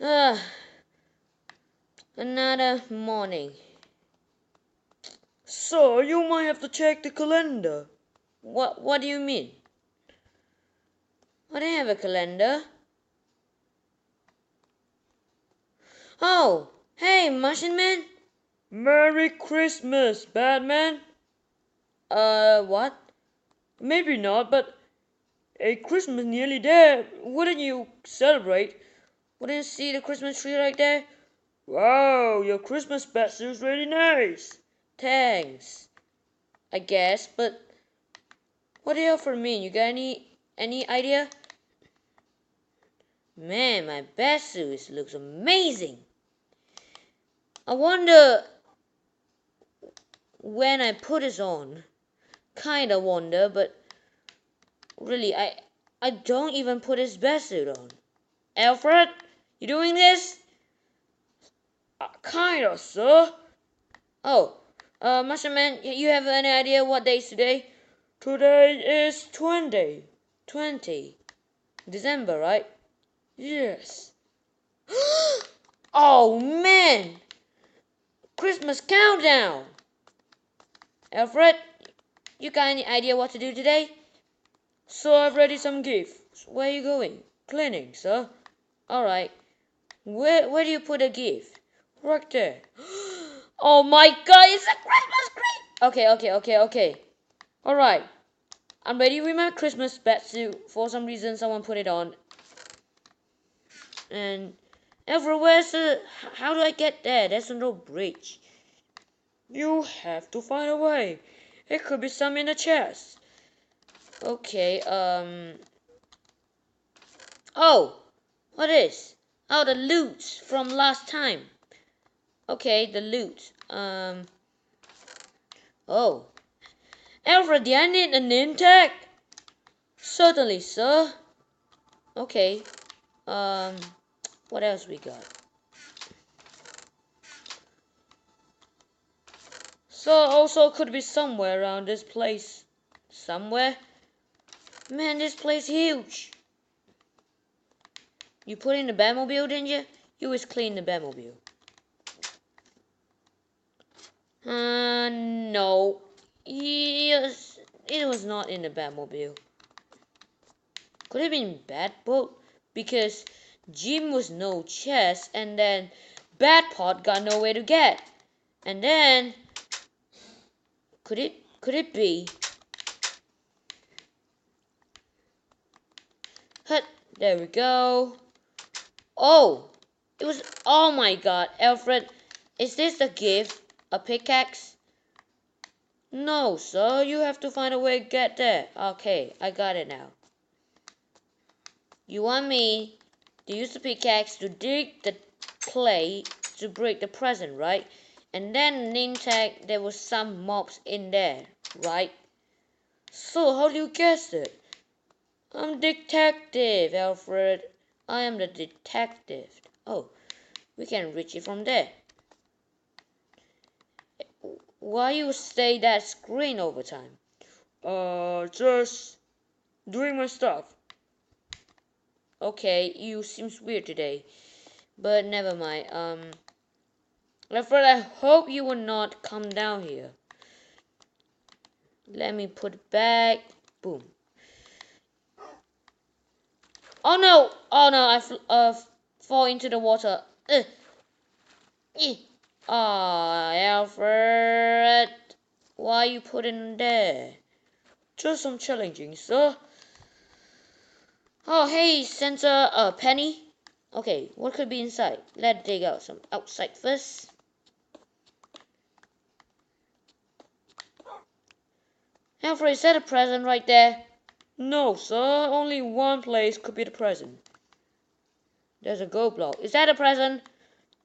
Ugh, another morning. So you might have to check the calendar. What do you mean? I don't have a calendar. Oh, hey, Martian Man. Merry Christmas, Batman. What? Maybe not, but a Christmas nearly there. Wouldn't you celebrate? Wouldn't you see the Christmas tree right there? Wow, your Christmas batsuit's really nice. Thanks, I guess, but what do you have for me? You got any idea? Man, my batsuit looks amazing. I wonder when I put this on. Kinda wonder, but really, I don't even put his batsuit on. Alfred, you doing this? Kinda, sir. Oh, Master Man, you have any idea what day is today? Today is 20. 20 December, right? Yes. Oh man, Christmas countdown. Alfred, you got any idea what to do today? So I've ready some gifts. Where are you going? Cleaning, sir. All right. Where do you put a gift? Right there. Oh my God, it's a Christmas tree. Okay. All right. I'm ready with my Christmas batsuit. For some reason, someone put it on. And everywhere, how do I get there? There's no bridge. You have to find a way. It could be some in the chest. Okay, oh, what is? Oh, the loot from last time. Okay, the loot. Oh. Alfred, do I need a name tag? Certainly, sir. Okay, um, what else we got? So also could be somewhere around this place. Somewhere? Man, this place huge. You put in the Batmobile, didn't you? You always clean the Batmobile. No. Yes, it was not in the Batmobile. Could have been Batboat because Jim was no chest, and then Batpod got nowhere to get, and then could it be? Hut. There we go. Oh, it was. Oh my God, Alfred, is this a gift? A pickaxe? No, sir. You have to find a way to get there. Okay, I got it now. You want me to use the pickaxe to dig the clay to break the present, right? And then name tag, there was some mobs in there, right? So how do you guess it? I'm detective, Alfred. I am the detective. Oh, we can reach it from there. Why you stay that screen over time? Just doing my stuff. Okay, you seems weird today, but never mind. Alfred, I hope you will not come down here. Let me put it back. Boom. Oh no! Oh no! Fall into the water. Ah, Alfred, why you put in there? Just some challenging, sir. Oh, hey, Santa, Penny. Okay, what could be inside? Let's dig out some outside first. Alfred, is that a present right there? No, sir. Only one place could be the present. There's a gold block. Is that a present?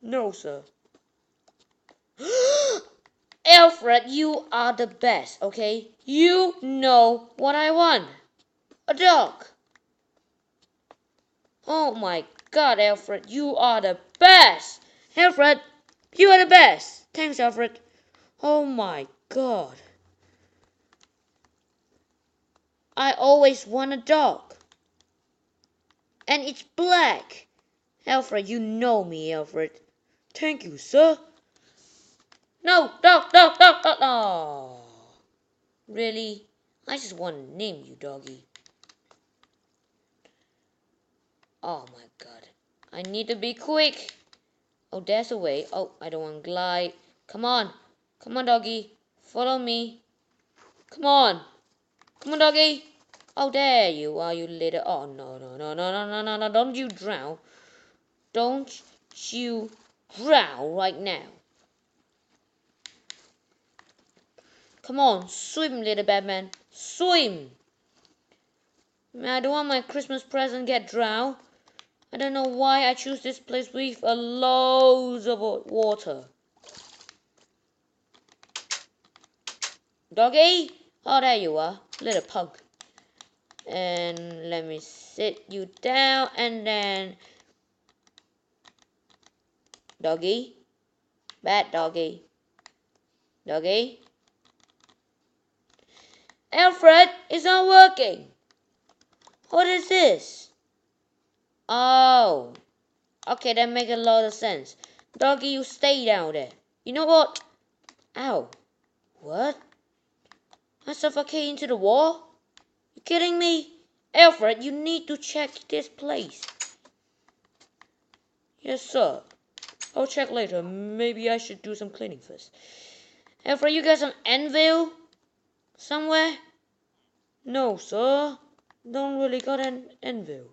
No, sir. Alfred, you are the best, okay? You know what I want. A dog. Oh my God, Alfred, you are the best. Alfred, you are the best. Thanks, Alfred. Oh my God. I always want a dog. And it's black. Alfred, you know me, Alfred. Thank you, sir. No, dog, dog, dog, dog. Oh, really? I just want to name you, doggy. Oh my god. I need to be quick. Oh, there's a way. Oh, I don't want to glide. Come on. Come on, doggy. Follow me. Come on. Come on, doggy. Oh, there you are, you little... Oh, no, no, no, no, no, no, no, no. Don't you drown. Don't you drown right now. Come on, swim, little Batman. Swim. I don't want my Christmas present get drowned. I don't know why I choose this place with a loads of water. Doggy? Oh, there you are, little pug. And let me sit you down and then... Doggy? Bad doggy. Doggy? Alfred, it's not working. What is this? Oh. Okay, that makes a lot of sense. Doggy, you stay down there. You know what? Ow. What? I suffocate into the wall? You kidding me? Alfred, you need to check this place. Yes, sir. I'll check later. Maybe I should do some cleaning first. Alfred, you got some anvil somewhere? No, sir. Don't really got an anvil.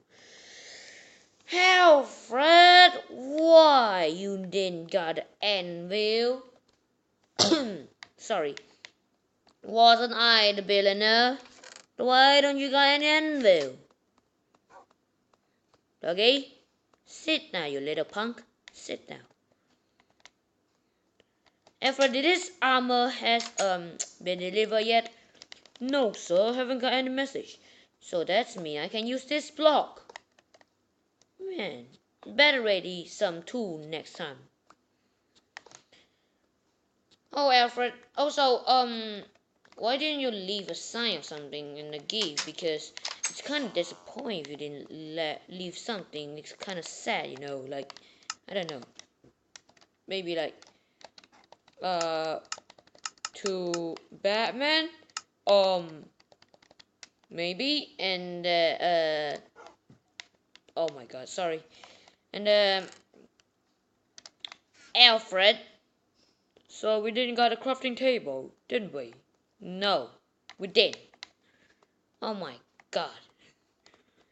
Alfred, why you didn't got an anvil? Sorry. Wasn't I the billionaire? Why don't you got an anvil? Doggy, sit now, you little punk. Sit down. Alfred, did this armor has been delivered yet? No, sir. Haven't got any message. So that's me. I can use this block. Man, better ready some tool next time. Oh, Alfred. Also, why didn't you leave a sign or something in the gift? Because it's kind of disappointing if you didn't leave something. It's kind of sad, you know. Like, I don't know. Maybe like, to Batman? Maybe. And oh my God, sorry. And Alfred. So we didn't got a crafting table, didn't we? No, we didn't. Oh my God.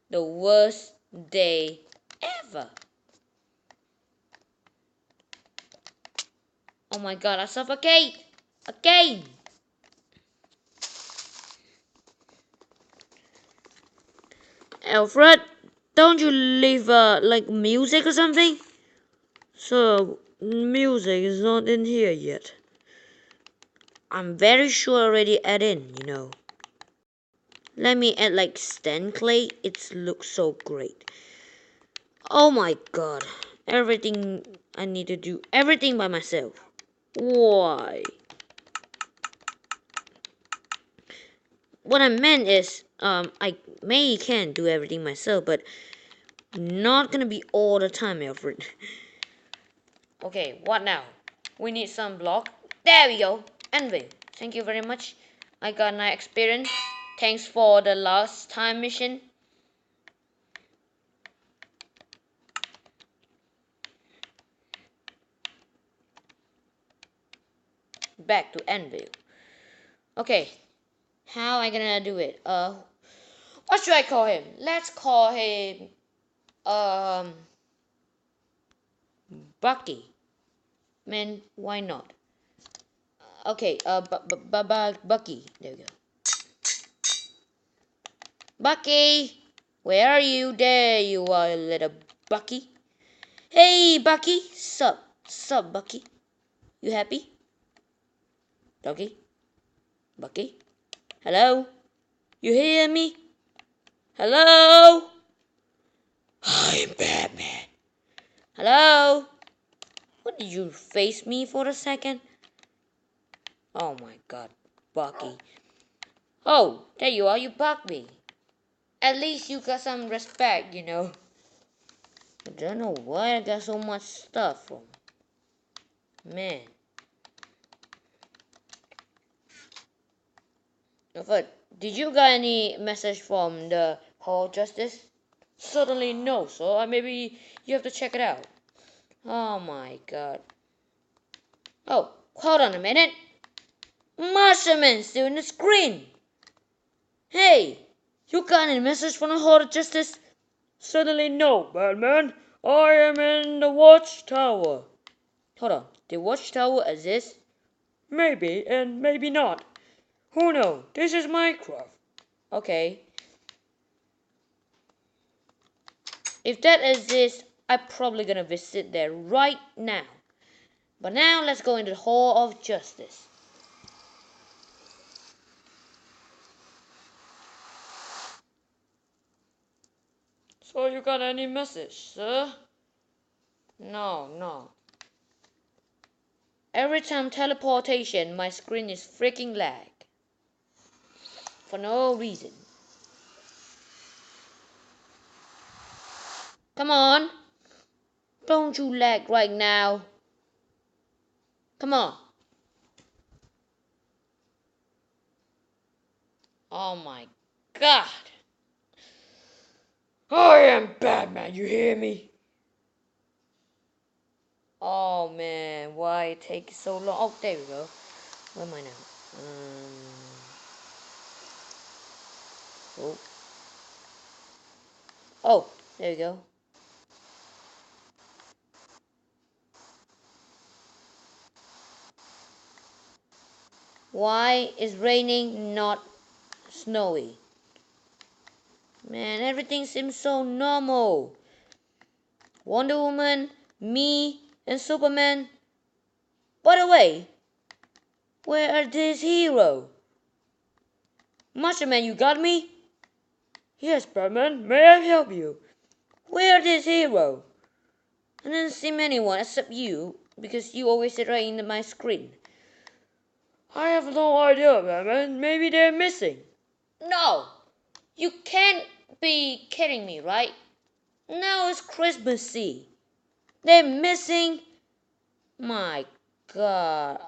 The worst day ever. Oh my God, I suffocate again. Alfred, don't you leave like music or something? So music is not in here yet. I'm very sure I already add in, you know. Let me add like stand clay. It looks so great. Oh my God. Everything I need to do. Everything by myself. Why? What I meant is, I can do everything myself, but not gonna be all the time, Alfred. Okay, what now? We need some block. There we go. Anvil. Thank you very much. I got my experience. Thanks for the last time mission. Back to Anvil. Okay, how am I gonna do it? What should I call him? Let's call him Bucky. Man, why not? Okay, Bucky. There we go. Bucky, where are you? There you are, little Bucky. Hey, Bucky. Sup, Bucky. You happy? Doggy? Bucky? Hello? You hear me? Hello? I'm Batman. Hello? What, did you face me for a second? Oh my God, Bucky. Oh, there you are, you bugged me. At least you got some respect, you know. I don't know where I got so much stuff from. Man. But did you get any message from the Hall of Justice? Certainly no, so maybe you have to check it out. Oh my god. Oh, hold on a minute. Marshman's still in the screen. Hey, you got any message from the Hall of Justice? Certainly no, Batman. I am in the watchtower. Hold on, the watchtower exists? Maybe and maybe not. Who knows? This is Minecraft. Okay. If that exists, I'm probably gonna visit there right now. But now let's go into the Hall of Justice. So you got any message, sir? No. Every time teleportation, my screen is freaking lag. For no reason. Come on. Don't you lag right now. Come on. Oh my god. I am Batman, you hear me? Oh man, why it takes so long? Oh, there we go. Where am I now? Oh. Oh, there we go. Why is raining not snowy? Man, everything seems so normal. Wonder Woman, me, and Superman. By the way, where are these heroes? Master Man, you got me? Yes, Batman, may I help you? Where are these heroes? I didn't see anyone except you, because you always sit right in my screen. I have no idea, Batman. Maybe they're missing. No! You can't be kidding me, right? Now it's Christmas Eve. They're missing? My god.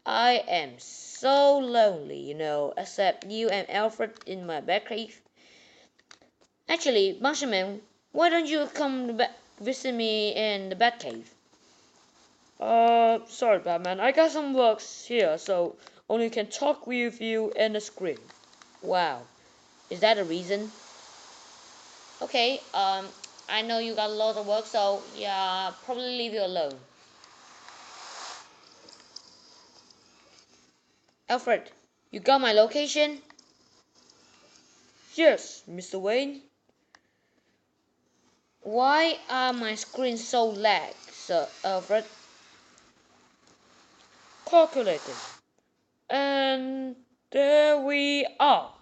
I am so lonely, except you and Alfred in my Batcave. Actually, Marshman, why don't you come visit me in the Batcave? Sorry, Batman. I got some works here, so only can talk with you in the screen. Wow. Is that a reason? Okay, I know you got a lot of work, so yeah, probably leave you alone. Alfred, you got my location? Yes, Mr. Wayne. Why are my screens so lag, Sir Alfred? Calculating. And there we are.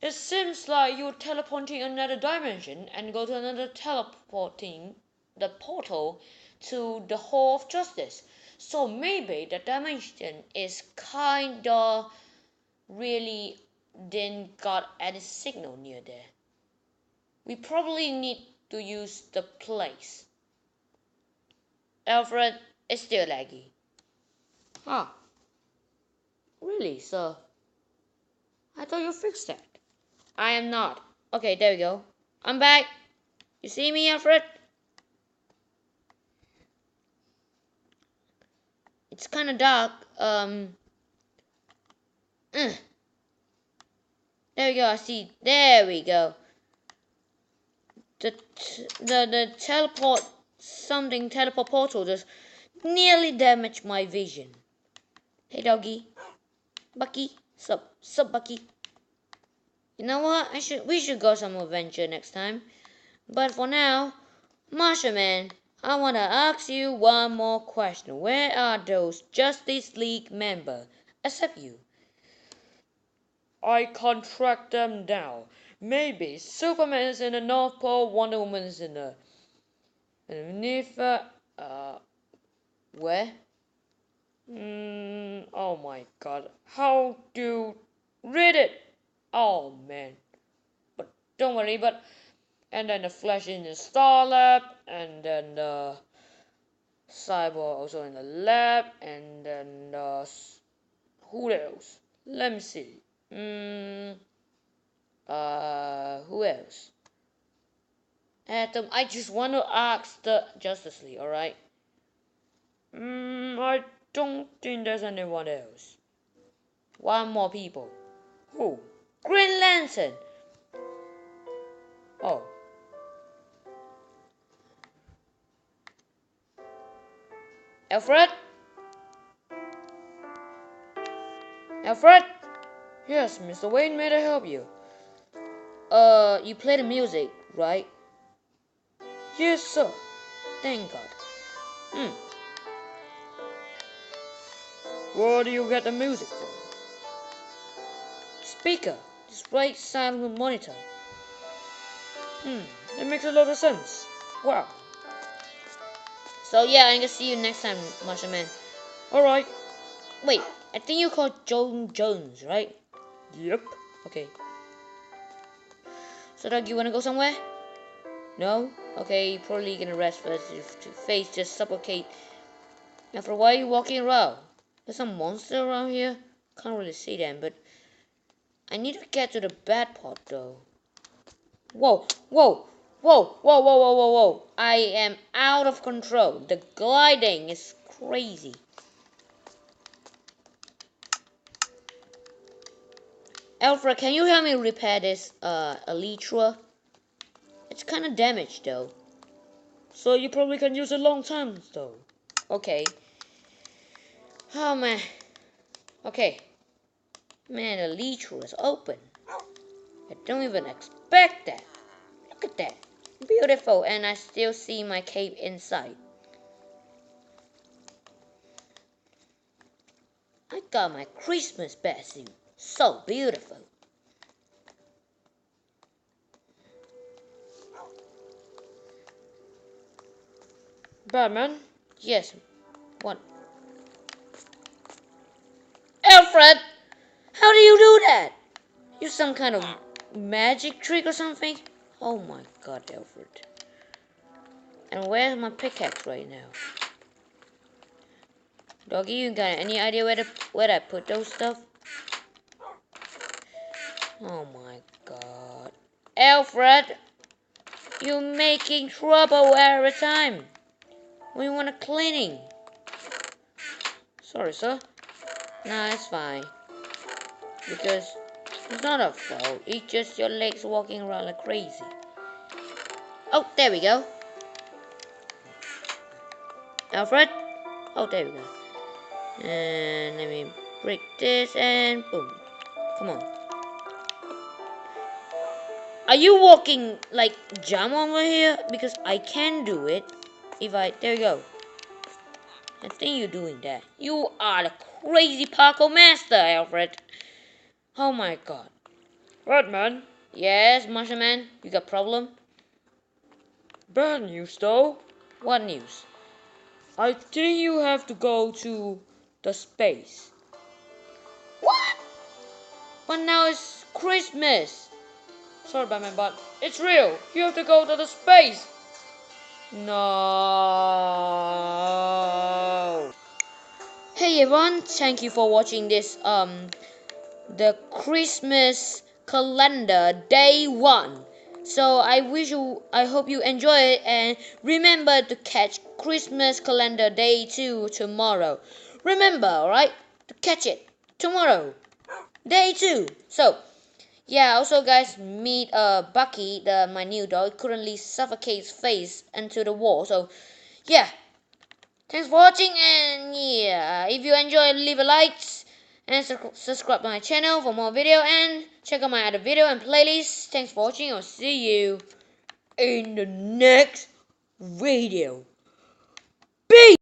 It seems like you're teleporting another dimension and go to another teleporting the portal to the Hall of Justice. So maybe the dimension is kinda really didn't got any signal near there. We probably need to use the place. Alfred is still laggy. Ah, really, sir? I thought you fixed that. I am not. Okay, there we go. I'm back. You see me, Alfred? It's kind of dark. There we go. I see. There we go. The teleport portal just nearly damaged my vision. Hey, doggy. Bucky. Sup, Bucky. You know what? We should go some adventure next time. But for now, Marshall Man, I want to ask you one more question. Where are those Justice League members? Except you. I can't track them down. Maybe Superman is in the North Pole, Wonder Woman is in the Neither. Where? Oh my god. How do you read it? Oh man. But don't worry, but And then the Flash in the Star Lab, and then the Cyborg also in the lab, and then who else? Let me see. Who else? Atom. I just want to ask the Justice League. All right. I don't think there's anyone else. One more people. Who? Green Lantern. Oh. Alfred? Alfred? Yes, Mr. Wayne, may I help you? You play the music, right? Yes, sir. Thank God. Where do you get the music from? Speaker. Just right side of the monitor. That makes a lot of sense. Wow. So yeah, I'm gonna see you next time, Martian Man. Alright. Wait, I think you called Jones, right? Yep. Okay. So Doug, you wanna go somewhere? No? Okay, you're probably gonna rest first if your face just suffocate. After a while, you're walking around. There's some monster around here. Can't really see them, but I need to get to the bad part though. Whoa, whoa, whoa, whoa, whoa, whoa, whoa, whoa. I am out of control. The gliding is crazy. Alfred, can you help me repair this Elytra? It's kind of damaged though. So you probably can use it long time though. Okay. Oh man. Okay. Man, the Elytra is open. I don't even expect that. Look at that. Beautiful, and I still see my cape inside. I got my Christmas batsuit. So beautiful. Batman? Yes. What? Alfred! How do you do that? Use some kind of magic trick or something? Oh my god, Alfred. And where's my pickaxe right now? Doggy, you got any idea where I put those stuff? Oh my god. Alfred! You're making trouble every time. We want a cleaning. Sorry, sir. Nah, it's fine. Because it's not a fault. It's just your legs walking around like crazy. Oh, there we go. Alfred? Oh, there we go. And let me break this and boom. Come on. Are you walking like jump over here? Because I can do it. There you go. I think you're doing that. You are the crazy parkour master, Alfred. Oh my god. Batman? Yes, Martian Man? You got problem? Bad news though. What news? I think you have to go to the space. What? But now it's Christmas. Sorry, Batman, but it's real. You have to go to the space. No. Hey everyone, thank you for watching this the Christmas calendar day 1. So I hope you enjoy it, and remember to catch Christmas calendar day 2 tomorrow. Remember, alright, to catch it tomorrow, day 2. So yeah, also guys, meet Bucky, my new dog. Currently suffocates face into the wall. So yeah, thanks for watching, and yeah, if you enjoyed, leave a like and subscribe to my channel for more video, and check out my other video and playlist. Thanks for watching. I'll see you in the next video. Peace.